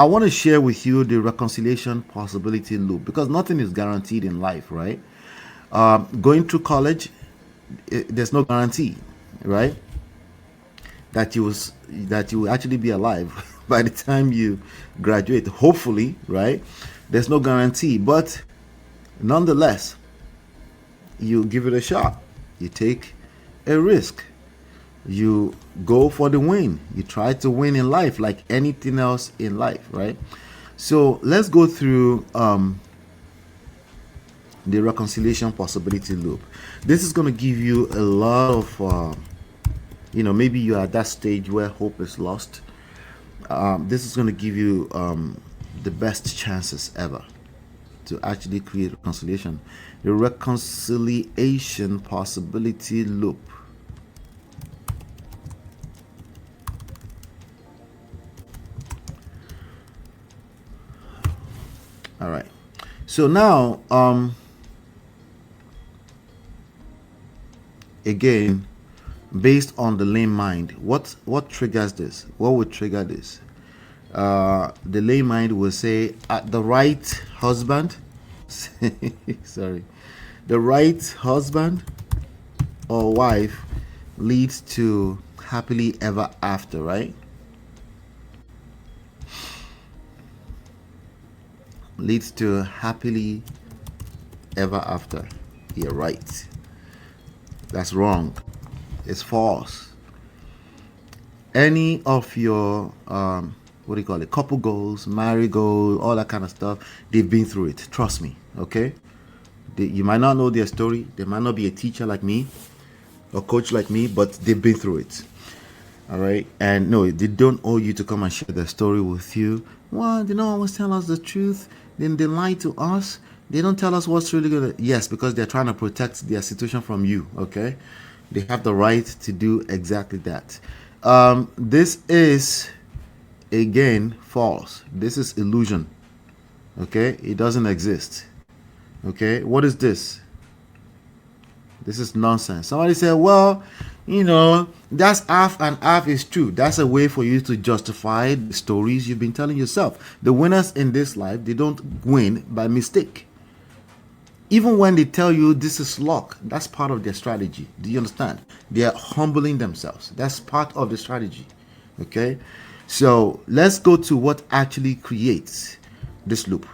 I want to share with you the reconciliation possibility loop because nothing is guaranteed in life, right? Going through college, there's no guarantee, right? That you will actually be alive by the time you graduate. Hopefully, right? There's no guarantee, but nonetheless, you give it a shot. You take a risk. You go for the win. You try to win in life like anything else in life, right? So let's go through the reconciliation possibility loop. This is going to give you a lot of, maybe you're at that stage where hope is lost. This is going to give you the best chances ever to actually create reconciliation. The reconciliation possibility loop. All right. So now, again, based on the lame mind, what triggers this? What would trigger this? The lame mind will say, the right husband, sorry, the right husband or wife leads to happily ever after, right? Leads to happily ever after. You're right. That's wrong. It's false. Any of your what do you call it, couple goals, married goals, all that kind of stuff, they've been through it. Trust me. Okay, you might not know their story. They might not be a teacher like me or coach like me, but they've been through it. All right. And no, they don't owe you to come and share their story with you. Well, they don't always tell us the truth. Then they lie to us. They don't tell us what's really good. Yes, because they're trying to protect their situation from you. Okay, they have the right to do exactly that. This is again false. This is illusion. Okay, it doesn't exist. Okay, what is this? This is nonsense. Somebody said, well, that's half and half is true. That's a way for you to justify the stories you've been telling yourself. The winners in this life, they don't win by mistake. Even when they tell you this is luck, that's part of their strategy. Do you understand? They are humbling themselves. That's part of the strategy. Okay? So let's go to what actually creates this loop.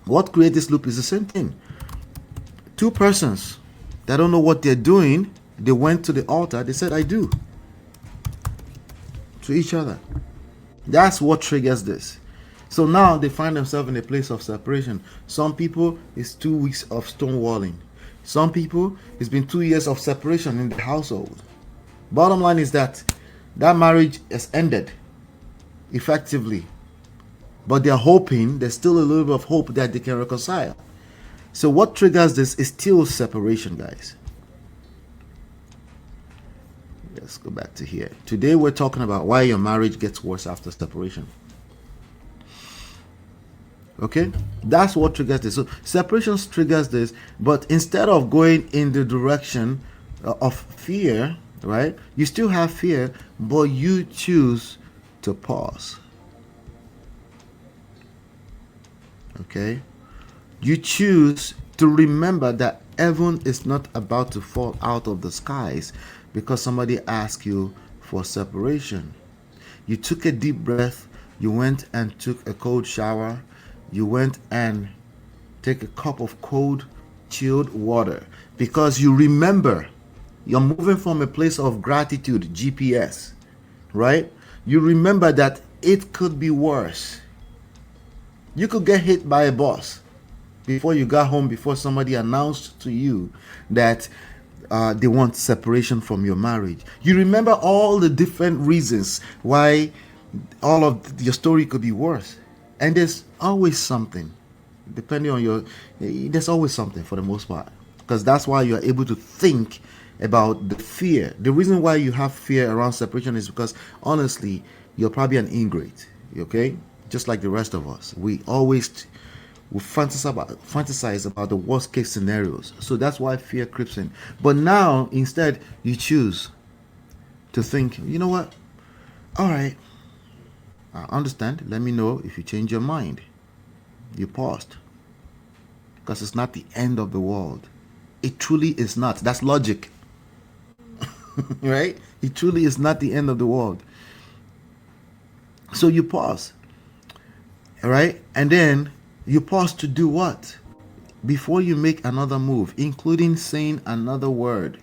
What creates this loop is the same thing. Two persons that don't know what they're doing, they went to the altar, they said, I do, to each other. That's what triggers this. So now they find themselves in a place of separation. Some people, it's 2 weeks of stonewalling. Some people, it's been 2 years of separation in the household. Bottom line is that marriage has ended effectively. But they're hoping, there's still a little bit of hope that they can reconcile. So what triggers this is still separation, guys. Let's go back to here. Today we're talking about why your marriage gets worse after separation. Okay, that's what triggers this. So separation triggers this, but instead of going in the direction of fear, right? You still have fear, but you choose to pause. Okay, you choose to remember that heaven is not about to fall out of the skies because somebody asked you for separation. You took a deep breath. You went and took a cold shower. You went and take a cup of cold, chilled water because you remember you're moving from a place of gratitude, GPS, right? You remember that it could be worse. You could get hit by a bus before you got home, before somebody announced to you that they want separation from your marriage. You remember all the different reasons why all of your story could be worse. And there's always something, depending on there's always something for the most part. Because that's why you're able to think about the fear. The reason why you have fear around separation is because, honestly, you're probably an ingrate, okay? Just like the rest of us. We fantasize about the worst case scenarios. So that's why fear creeps in. But now, instead, you choose to think, you know what? All right, I understand. Let me know if you change your mind. You paused. Because it's not the end of the world. It truly is not. That's logic. Right? It truly is not the end of the world. So you pause. All right? And then you pause to do what? Before you make another move, including saying another word.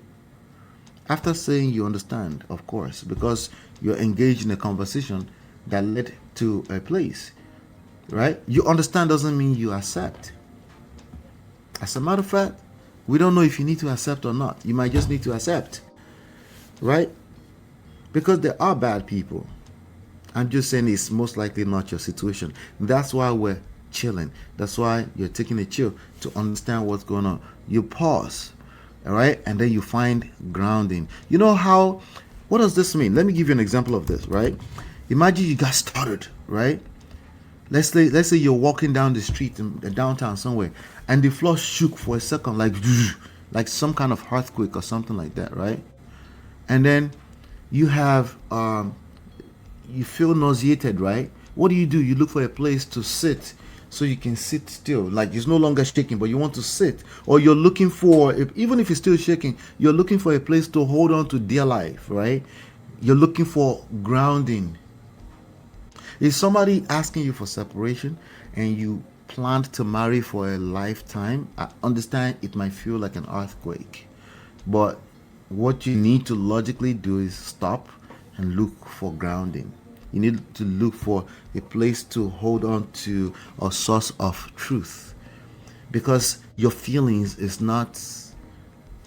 After saying you understand, of course, because you're engaged in a conversation that led to a place, right? You understand doesn't mean you accept. As a matter of fact, we don't know if you need to accept or not. You might just need to accept, right? Because there are bad people. I'm just saying it's most likely not your situation. That's why we're chilling. That's why you're taking a chill to understand what's going on. You pause, all right? And then you find grounding. You know how, what does this mean? Let me give you an example of this, right? Imagine you got started, right? Let's say you're walking down the street in downtown somewhere, and the floor shook for a second, like some kind of earthquake or something like that, right? And then you have you feel nauseated, right? What do? You look for a place to sit so you can sit still, like it's no longer shaking, but you want to sit, or you're looking for, even if it's still shaking, you're looking for a place to hold on to dear life, right? You're looking for grounding. Is somebody asking you for separation and you planned to marry for a lifetime? I understand it might feel like an earthquake, but what you need to logically do is stop and look for grounding. You need to look for a place to hold on to, a source of truth, because your feelings is not,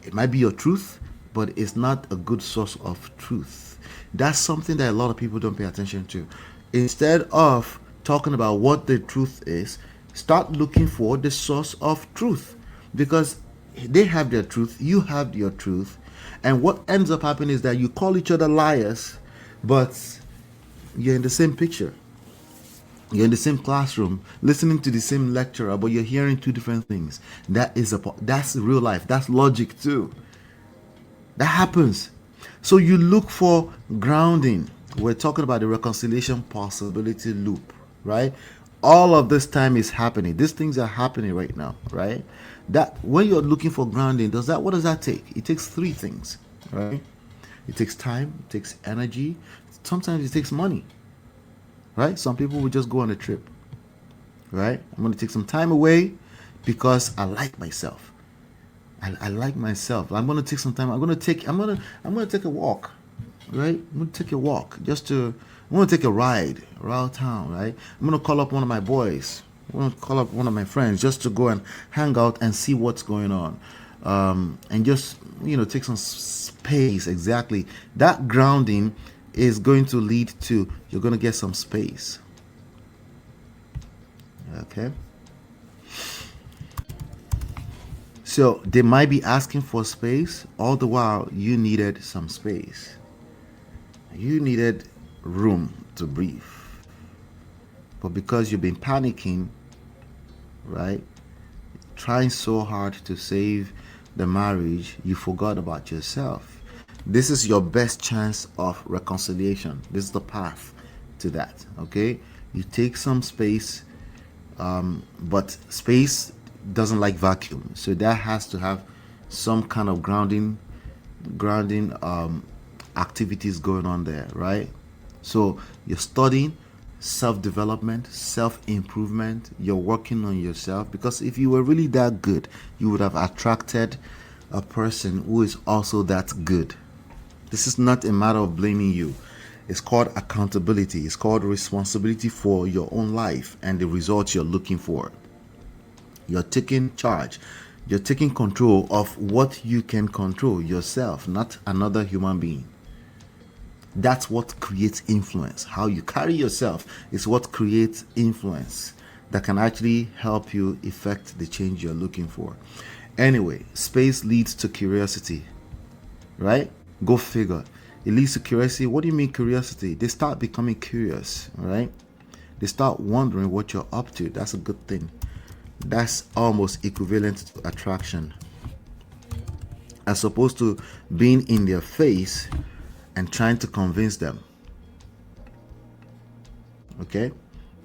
it might be your truth, but it's not a good source of truth. That's something that a lot of people don't pay attention to. Instead of talking about what the truth is, start looking for the source of truth, because they have their truth, you have your truth, and what ends up happening is that you call each other liars, but you're in the same picture. You're in the same classroom, listening to the same lecturer, but you're hearing two different things. That's real life. That's logic too. That happens. So you look for grounding. We're talking about the reconciliation possibility loop, right? All of this time is happening. These things are happening right now, right? That when you're looking for grounding, what does that take? It takes three things, right? It takes time, it takes energy, sometimes it takes money, right? Some people will just go on a trip, right? I'm going to take some time away because I like myself. I like myself. I'm going to take some time. I'm going to take a walk, right? I'm going to take a walk I'm going to take a ride around town, right? I'm going to call up one of my boys. I'm going to call up one of my friends just to go and hang out and see what's going on. And just, take some space. Exactly. That grounding is going to lead to, you're going to get some space. Okay. So they might be asking for space, all the while you needed some space. You needed room to breathe. But because you've been panicking, right, trying so hard to save the marriage, you forgot about yourself. This is your best chance of reconciliation. This is the path to that. Okay, you take some space, but space doesn't like vacuum, so that has to have some kind of grounding activities going on there, right? So you're studying self-development, self-improvement, you're working on yourself, because if you were really that good, you would have attracted a person who is also that good. This is not a matter of blaming you. It's called accountability. It's called responsibility for your own life and the results you're looking for. You're taking charge. You're taking control of what you can control, yourself, not another human being. That's what creates influence. How you carry yourself is what creates influence that can actually help you effect the change you're looking for. Anyway, space leads to curiosity, right? Go figure. It leads to curiosity. What do you mean curiosity? They start becoming curious, right? They start wondering what you're up to. That's a good thing. That's almost equivalent to attraction, as opposed to being in their face and trying to convince them, Okay.